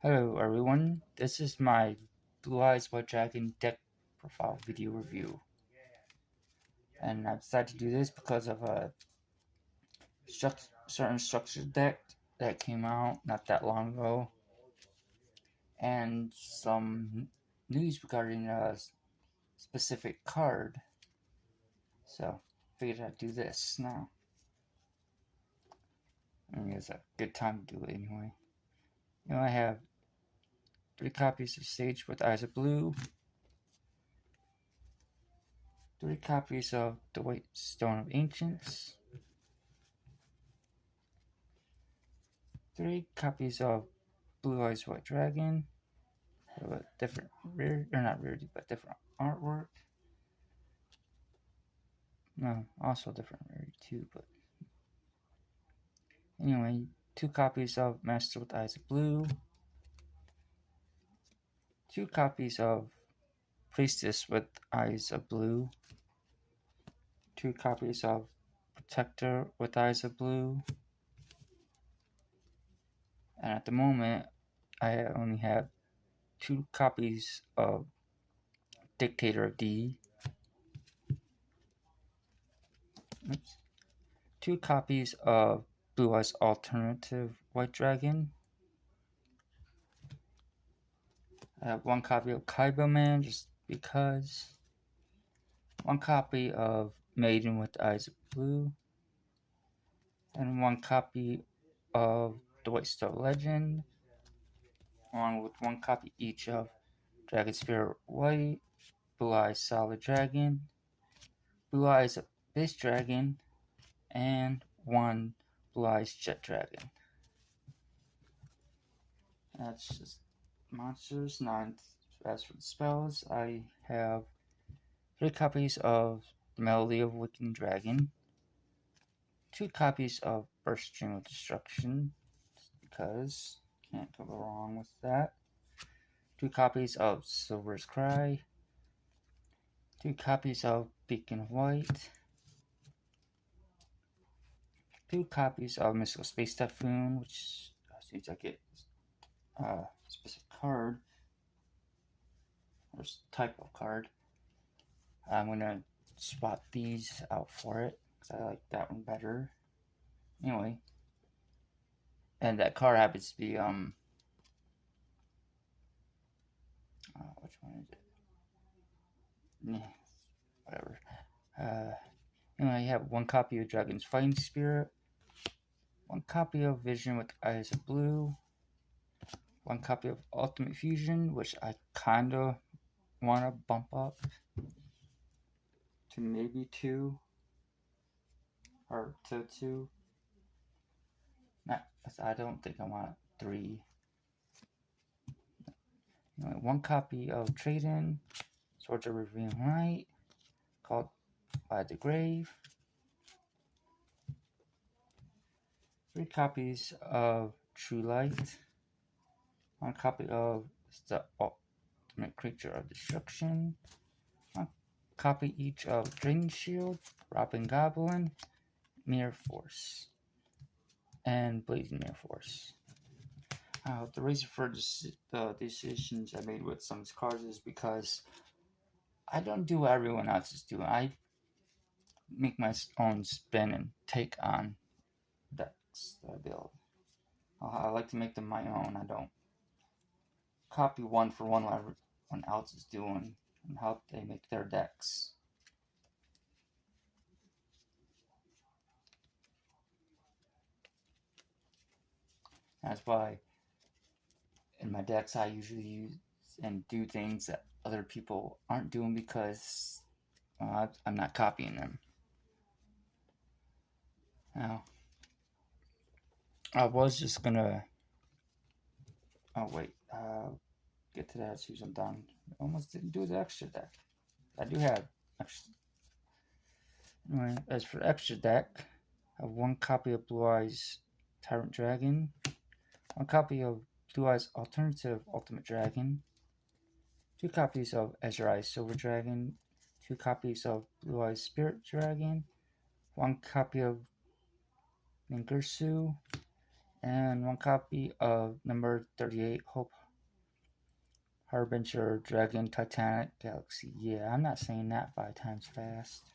Hello everyone, this is my Blue Eyes White Dragon deck profile video review. And I decided to do this because of a certain structured deck that came out not that long ago. And some news regarding a specific card. So, figured I'd do this now. I mean, it's a good time to do it anyway. I have 3 copies of Sage with Eyes of Blue, 3 copies of the White Stone of Ancients, 3 copies of Blue Eyes White Dragon, with different rare, or not rarity, but different artwork. No, also different rarity too, but anyway, 2 copies of Master with Eyes of Blue, 2 copies of Priestess with Eyes of Blue, 2 copies of Protector with Eyes of Blue, and at the moment, I only have 2 copies of Dictator of D, 2 copies of Blue Eyes Alternative White Dragon. I have 1 copy of Kaiba Man just because. 1 copy of Maiden with Eyes of Blue. And 1 copy of the White Star Legend. Along with 1 copy each of Dragon Spirit White, Blue Eyes Solid Dragon, Blue Eyes Abyss Dragon, and 1 Blue Eyes Jet Dragon. That's just monsters. Now, as for the spells, I have 3 copies of the Melody of Wicked Dragon, 2 copies of Burst Stream of Destruction, because can't go wrong with that, 2 copies of Silver's Cry, 2 copies of Beacon of White, 2 copies of Mystical Space Typhoon, which as soon as I get a specific card, or type of card, I'm going to swap these out for it, because I like that one better. Anyway, and that card happens to be, which one is it? Yeah, whatever. Anyway, you have 1 copy of Dragon's Fighting Spirit, 1 copy of Vision with Eyes of Blue, 1 copy of Ultimate Fusion, which I kinda want to bump up to maybe 2, or to 2. I don't think I want 3. Anyway, 1 copy of Trade-In, Swords of Revealing Light, Called by the Grave, 3 copies of True Light, 1 copy of the Ultimate Creature of Destruction, 1 copy each of Dragon Shield, Robin Goblin, Mirror Force, and Blazing Mirror Force. The reason for the decisions I made with some of these cards is because I don't do what everyone else is doing. I make my own spin and take on decks that I build. I like to make them my own. I don't copy one for one what everyone else is doing and how they make their decks. That's why in my decks I usually use and do things that other people aren't doing because I'm not copying them. Now, I was just gonna. Oh wait, get to that as soon as I'm done. Almost didn't do the extra deck. I do have extra. Anyway, as for extra deck, I have 1 copy of Blue Eyes Tyrant Dragon, 1 copy of Blue Eyes Alternative Ultimate Dragon, 2 copies of Azure Eyes Silver Dragon, 2 copies of Blue Eyes Spirit Dragon, 1 copy of Ningirsu, and 1 copy of number 38, Hope Harbinger Dragon Titanic Galaxy. Yeah, I'm not saying that 5 times fast.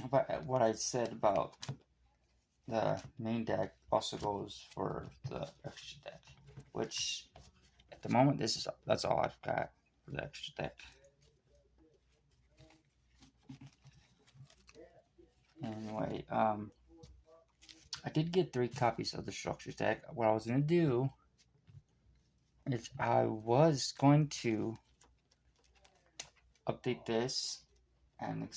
But what I said about the main deck also goes for the extra deck, which at the moment that's all I've got for the extra deck. Anyway, I did get 3 copies of the structure deck. What I was gonna do is I was going to update this and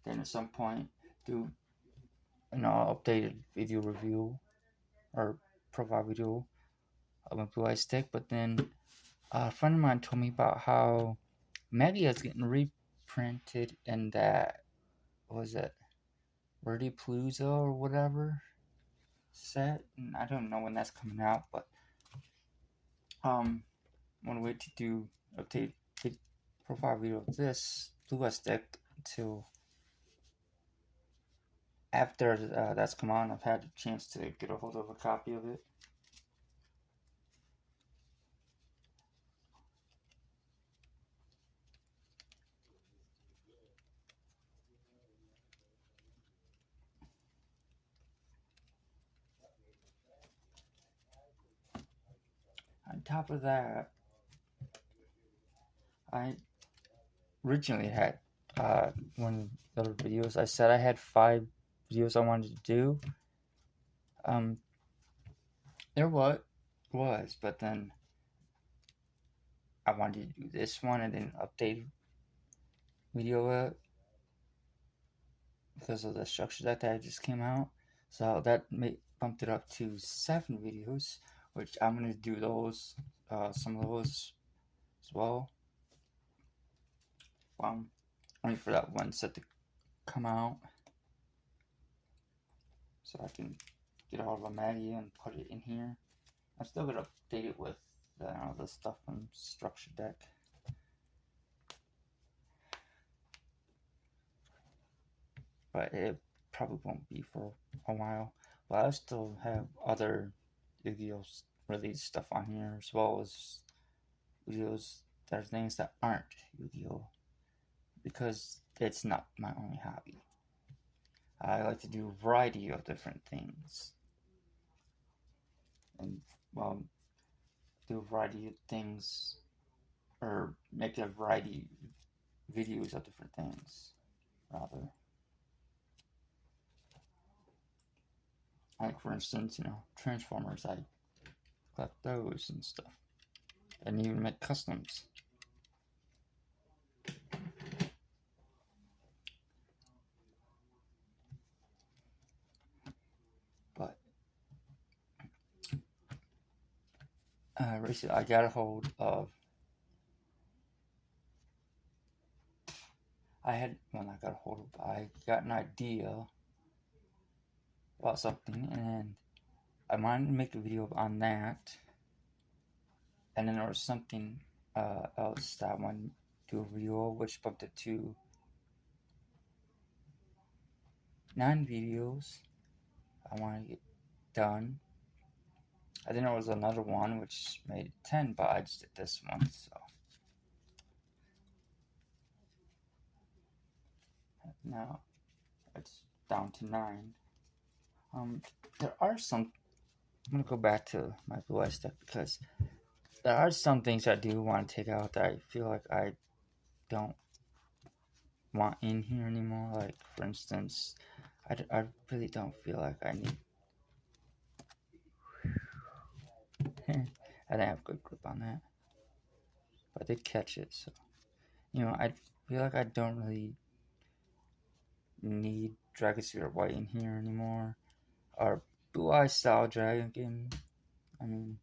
then at some point do updated video review or profile video of my Blue Eyes deck. But then a friend of mine told me about how Media is getting reprinted in that, what was it, Wordy Palooza or whatever set, and I don't know when that's coming out, but I'm gonna wait to do update profile video of this Blue Eyes deck until after that's come on. I've had a chance to get a hold of a copy of it. On top of that, I originally had one of the other videos. I said I had 5 videos I wanted to do. There was, but then I wanted to do this one and then update video it because of the structure that just came out. So that bumped it up to 7 videos, which I'm gonna do those, some of those as well. Only for that one set to come out, so I can get all of the Maggie and put it in here. I'm still gonna update it with the stuff from Structure Deck. But it probably won't be for a while. But I still have other Yu-Gi-Oh! Release stuff on here, as well as videos that are things that aren't Yu-Gi-Oh! Because it's not my only hobby. I like to do a variety of different things. And, well, do a variety of things, or make a variety of videos of different things, rather. Like, for instance, Transformers, I collect those and stuff. And even make customs. But recently I got a hold of, I got an idea about something, and I wanted to make a video on that. And then there was something else that I wanted to do a video of, which bumped it to 9 videos I want to get done. And then there was another one which made it 10, but I just did this one, so. Now it's down to 9. There are some, I'm going to go back to my Blue Eyes deck, because there are some things I do want to take out that I feel like I don't want in here anymore. Like, for instance, I really don't feel like I need. I didn't have good grip on that, but I did catch it. So, I feel like I don't really need Dragon Spirit White in here anymore, or Blue Eye Style Dragon. I mean,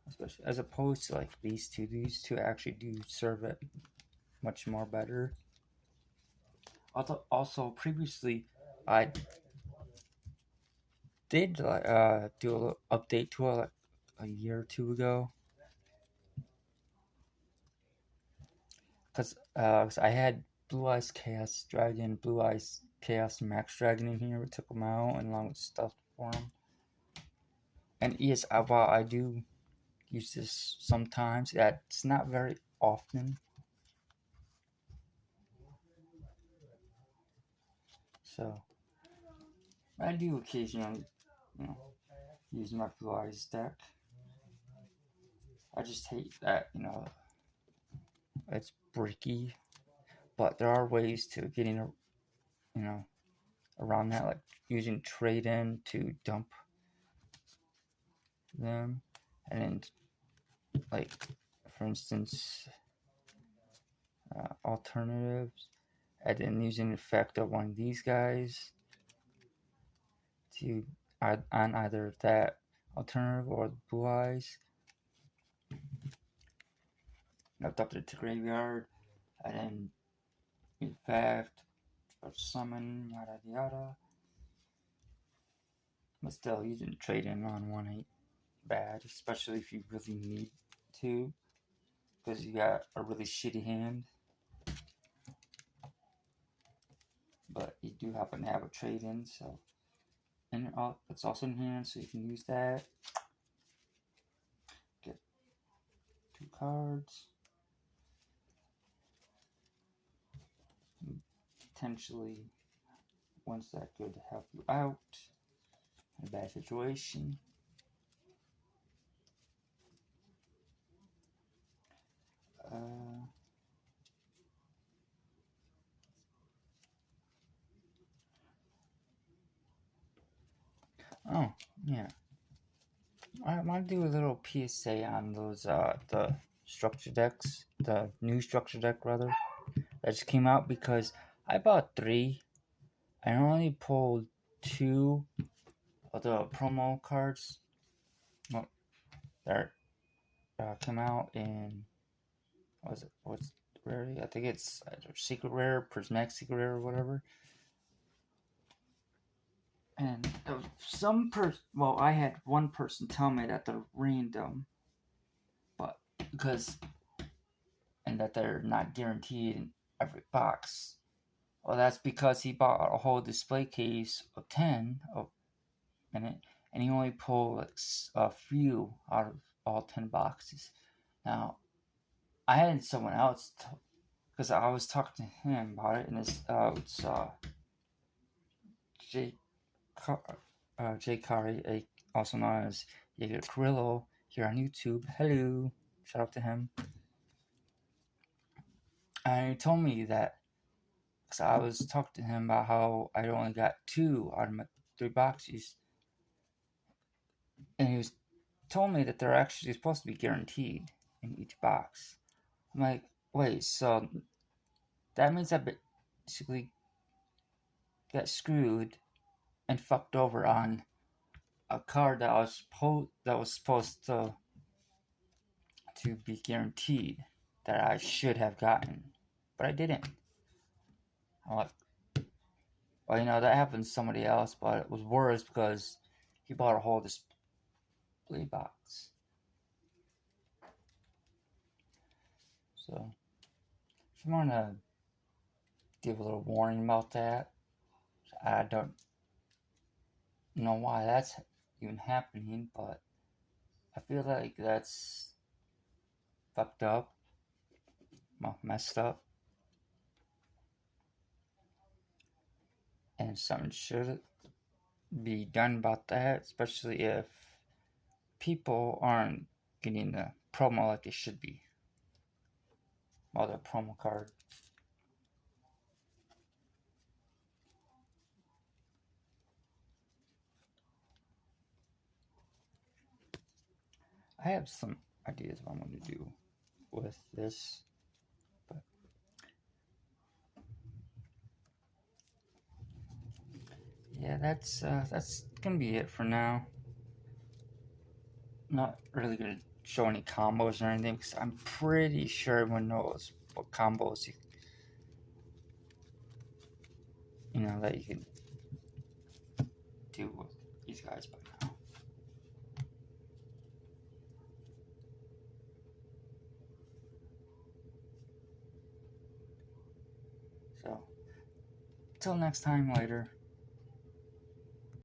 especially as opposed to like these two actually do serve it much more better. Also previously I did do a little update to it like a year or 2 ago, 'cause I had Blue Eyes Chaos Dragon, Blue Eyes Chaos Max Dragon in here. We took them out and along with stuff for them. And yes, while I do use this sometimes, that's not very often. So I do occasionally, use my Blue Eyes deck. I just hate that, it's bricky. But there are ways to getting, around that, like using trade-in to dump them, and then, like, for instance, alternatives, and then using the effect of one of these guys to on either that alternative or the Blue Eyes. Dump it to graveyard, and then in fact, summon, yada yada. But still, using trade in on one ain't bad, especially if you really need to, because you got a really shitty hand. But you do happen to have a trade in, so. And it's also in hand, so you can use that. Get 2 cards. Potentially, one's that good to help you out in a bad situation. Oh, yeah. I want to do a little PSA on those, the structure decks, the new structure deck, rather, that just came out, because I bought 3. I only pulled 2 of the promo cards. Well, that came out in, what's rarity? I think it's either secret rare, prismatic secret rare, or whatever. And I had one person tell me that they're random, but and that they're not guaranteed in every box. Well, that's because he bought a whole display case of 10 in it, and he only pulled like a few out of all 10 boxes. Now, I had someone else, because I was talking to him about it, and it's Jay Kari, also known as Jaeger Carrillo, here on YouTube. Hello, shout out to him. And he told me that, because I was talking to him about how I only got 2 out of my 3 boxes, and he told me that they're actually supposed to be guaranteed in each box. I'm like, wait, so that means I basically got screwed and fucked over on a card that was supposed to be guaranteed, that I should have gotten, but I didn't. I'm like, well, that happened to somebody else, but it was worse because he bought a whole display box. So, just want to give a little warning about that. I don't know why that's even happening, but I feel like that's fucked up, messed up, and something should be done about that, especially if people aren't getting the promo like they should be. Well, the promo card. I have some ideas of what I'm going to do with this, but yeah, that's gonna be it for now. Not really gonna show any combos or anything, because I'm pretty sure everyone knows what combos that you can do with these guys by now. So, till next time, later.